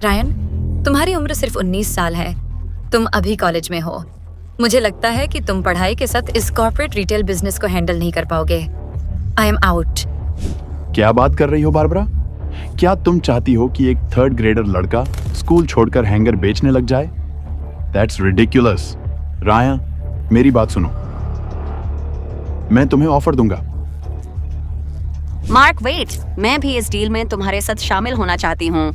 Ryan, तुम्हारी उम्र सिर्फ 19 साल है। तुम अभी कॉलेज में हो। मुझे लगता है कि तुम पढ़ाई के साथ इस कॉर्पोरेट रिटेल बिजनेस को हैंडल नहीं कर पाओगे। I am out. क्या बात कर रही हो बारबरा? क्या तुम चाहती हो कि एक 3rd ग्रेडर लड़का स्कूल छोड़कर हैंगर बेचने लग जाए? That's ridiculous. रायन, मेरी बात सुनो। मैं तुम्हें ऑफर दूंगा। मार्क वेट, मैं भी इस डील में तुम्हारे साथ शामिल होना चाहती हूँ।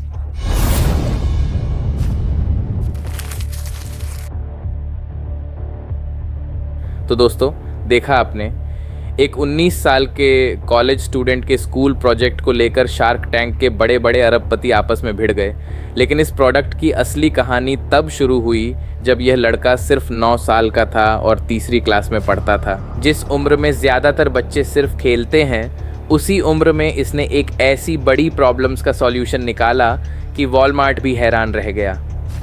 तो दोस्तों, देखा आपने, एक 19 साल के कॉलेज स्टूडेंट के स्कूल प्रोजेक्ट को लेकर शार्क टैंक के बड़े बड़े अरबपति आपस में भिड़ गए। लेकिन इस प्रोडक्ट की असली कहानी तब शुरू हुई जब यह लड़का सिर्फ 9 साल का था और तीसरी क्लास में पढ़ता था। जिस उम्र में ज़्यादातर बच्चे सिर्फ खेलते हैं, उसी उम्र में इसने एक ऐसी बड़ी प्रॉब्लम्स का सॉल्यूशन निकाला कि वॉलमार्ट भी हैरान रह गया।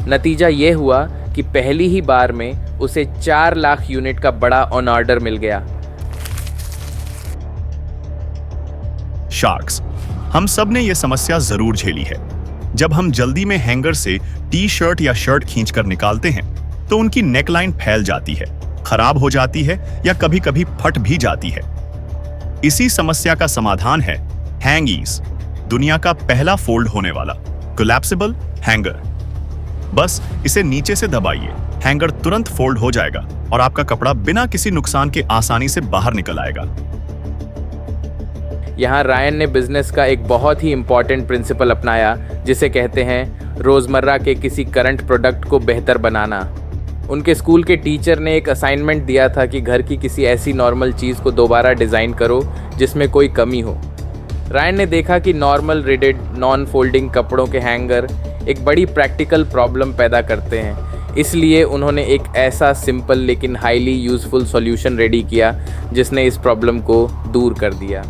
नतीजा ये हुआ कि पहली ही बार में उसे 4 लाख यूनिट का बड़ा ऑन ऑर्डर मिल गया। शार्क्स, हम सब ने यह समस्या जरूर झेली है। जब हम जल्दी में हैंगर से टी शर्ट या शर्ट खींचकर निकालते हैं तो उनकी नेकलाइन फैल जाती है, खराब हो जाती है या कभी कभी फट भी जाती है। इसी समस्या का समाधान है हैंगीज, दुनिया का पहला फोल्ड होने वाला कोलैप्सिबल हैंगर। बस इसे नीचे से दबाइए, हैंगर तुरंत फोल्ड हो जाएगा और आपका कपड़ा बिना किसी नुकसान के आसानी से बाहर निकल आएगा। यहाँ रायन ने बिजनेस का एक बहुत ही इंपॉर्टेंट प्रिंसिपल अपनाया, जिसे कहते हैं रोजमर्रा के किसी करंट प्रोडक्ट को बेहतर बनाना। उनके स्कूल के टीचर ने एक असाइनमेंट दिया था कि घर की किसी ऐसी नॉर्मल चीज़ को दोबारा डिज़ाइन करो जिसमें कोई कमी हो। रायन ने देखा कि नॉर्मल रिडेड नॉन फोल्डिंग कपड़ों के हैंगर एक बड़ी प्रैक्टिकल प्रॉब्लम पैदा करते हैं। इसलिए उन्होंने एक ऐसा सिंपल लेकिन हाईली यूज़फुल सॉल्यूशन रेडी किया जिसने इस प्रॉब्लम को दूर कर दिया।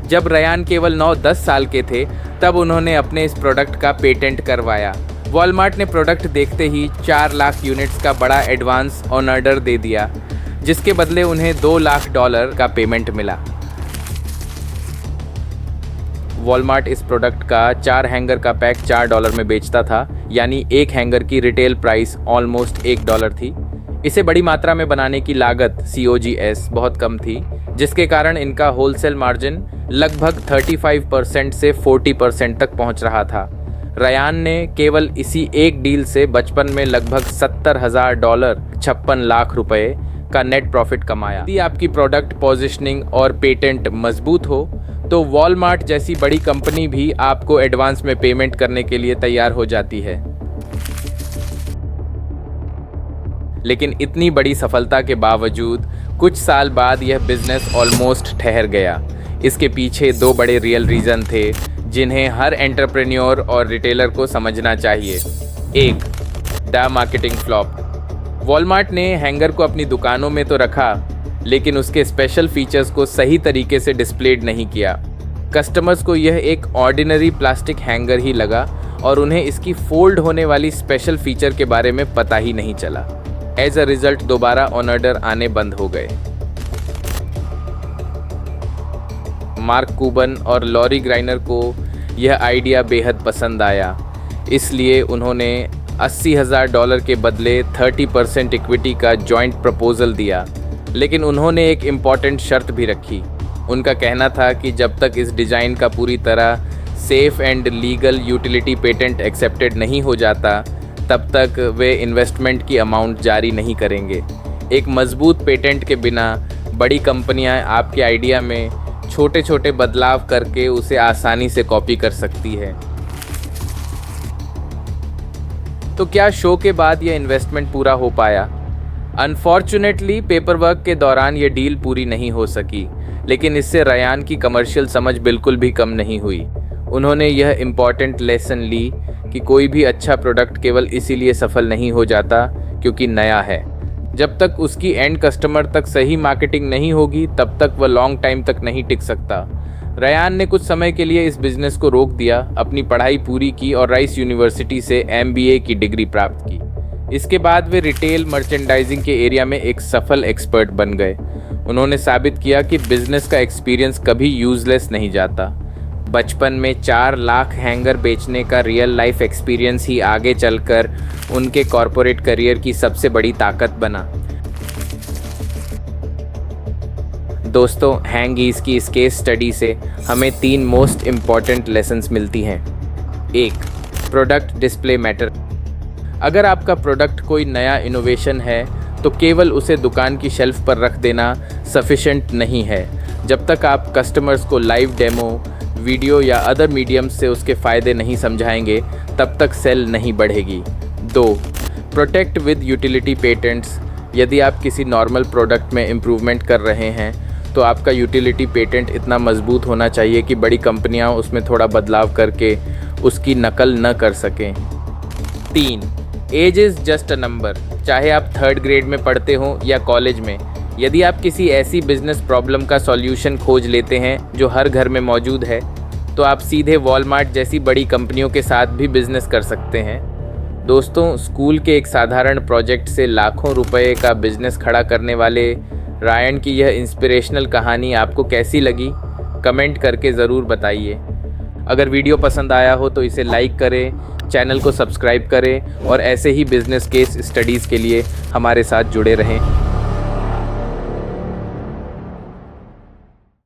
जब रयान केवल 9-10 साल के थे, तब उन्होंने अपने इस प्रोडक्ट का पेटेंट करवाया। वॉलमार्ट ने प्रोडक्ट देखते ही 4 लाख यूनिट्स का बड़ा एडवांस ऑन ऑर्डर दे दिया, जिसके बदले उन्हें $2 लाख का पेमेंट मिला। वॉलमार्ट इस प्रोडक्ट का 4 हैंगर का पैक $4 में बेचता था, यानी एक हैंगर की रिटेल प्राइस ऑलमोस्ट $1 थी। इसे बड़ी मात्रा में बनाने की लागत COGS बहुत कम थी, जिसके कारण इनका होलसेल मार्जिन लगभग 35% से 40% तक पहुंच रहा था। रयान ने केवल इसी एक डील से बचपन में लगभग $70,000 56 लाख रुपए का नेट प्रॉफिट कमाया। यदि आपकी प्रोडक्ट पोजीशनिंग और पेटेंट मजबूत हो तो वॉलमार्ट जैसी बड़ी कंपनी भी आपको एडवांस में पेमेंट करने के लिए तैयार हो जाती है। लेकिन इतनी बड़ी सफलता के बावजूद कुछ साल बाद यह बिजनेस ऑलमोस्ट ठहर गया। इसके पीछे 2 बड़े रियल रीज़न थे जिन्हें हर एंटरप्रेन्योर और रिटेलर को समझना चाहिए। एक, द मार्केटिंग फ्लॉप। वॉलमार्ट ने हैंगर को अपनी दुकानों में तो रखा, लेकिन उसके स्पेशल फीचर्स को सही तरीके से डिस्प्लेड नहीं किया। कस्टमर्स को यह एक ऑर्डिनरी प्लास्टिक हैंगर ही लगा और उन्हें इसकी फोल्ड होने वाली स्पेशल फीचर के बारे में पता ही नहीं चला। एज अ रिजल्ट दोबारा ऑन ऑर्डर आने बंद हो गए। मार्क कुबन और लॉरी ग्राइनर को यह आइडिया बेहद पसंद आया, इसलिए उन्होंने $80,000 के बदले 30% इक्विटी का जॉइंट प्रपोजल दिया। लेकिन उन्होंने एक इम्पॉर्टेंट शर्त भी रखी। उनका कहना था कि जब तक इस डिज़ाइन का पूरी तरह safe and legal utility patent accepted नहीं हो जाता, तब तक वे इन्वेस्टमेंट की अमाउंट जारी नहीं करेंगे। एक मजबूत पेटेंट के बिना बड़ी कंपनियां आपके आइडिया में छोटे छोटे बदलाव करके उसे आसानी से कॉपी कर सकती है। तो क्या शो के बाद यह इन्वेस्टमेंट पूरा हो पाया? अनफॉर्चुनेटली पेपर वर्क के दौरान ये डील पूरी नहीं हो सकी, लेकिन इससे रयान की कमर्शियल समझ बिल्कुल भी कम नहीं हुई। उन्होंने यह इम्पॉर्टेंट लेसन ली कि कोई भी अच्छा प्रोडक्ट केवल इसीलिए सफल नहीं हो जाता क्योंकि नया है। जब तक उसकी एंड कस्टमर तक सही मार्केटिंग नहीं होगी, तब तक वह लॉन्ग टाइम तक नहीं टिक सकता। रयान ने कुछ समय के लिए इस बिज़नेस को रोक दिया, अपनी पढ़ाई पूरी की और राइस यूनिवर्सिटी से MBA की डिग्री प्राप्त की। इसके बाद वे रिटेल मर्चेंडाइजिंग के एरिया में एक सफल एक्सपर्ट बन गए। उन्होंने साबित किया कि बिजनेस का एक्सपीरियंस कभी यूजलेस नहीं जाता। बचपन में 4 लाख हैंगर बेचने का रियल लाइफ एक्सपीरियंस ही आगे चलकर उनके कॉरपोरेट करियर की सबसे बड़ी ताकत बना। दोस्तों, हैंगीज की इस केस स्टडी से हमें 3 मोस्ट इम्पॉर्टेंट लेसन्स मिलती हैं। 1. Product display matter. अगर आपका प्रोडक्ट कोई नया इनोवेशन है तो केवल उसे दुकान की शेल्फ पर रख देना सफिशेंट नहीं है। जब तक आप कस्टमर्स को लाइव डेमो, वीडियो या अदर मीडियम्स से उसके फ़ायदे नहीं समझाएंगे, तब तक सेल नहीं बढ़ेगी। 2. Protect with utility patents. यदि आप किसी नॉर्मल प्रोडक्ट में इम्प्रूवमेंट कर रहे हैं तो आपका यूटिलिटी पेटेंट इतना मजबूत होना चाहिए कि बड़ी कंपनियां उसमें थोड़ा बदलाव करके उसकी नकल न कर सकें। 3. Age is just a number. चाहे आप 3rd ग्रेड में पढ़ते हों या कॉलेज में, यदि आप किसी ऐसी बिजनेस प्रॉब्लम का सॉल्यूशन खोज लेते हैं जो हर घर में मौजूद है, तो आप सीधे वॉलमार्ट जैसी बड़ी कंपनियों के साथ भी बिजनेस कर सकते हैं। दोस्तों, स्कूल के एक साधारण प्रोजेक्ट से लाखों रुपए का बिजनेस खड़ा करने वाले रायन की यह इंस्पिरेशनल कहानी आपको कैसी लगी? कमेंट करके ज़रूर बताइए। अगर वीडियो पसंद आया हो तो इसे लाइक करें, चैनल को सब्सक्राइब करें और ऐसे ही बिजनेस केस स्टडीज़ के लिए हमारे साथ जुड़े रहें।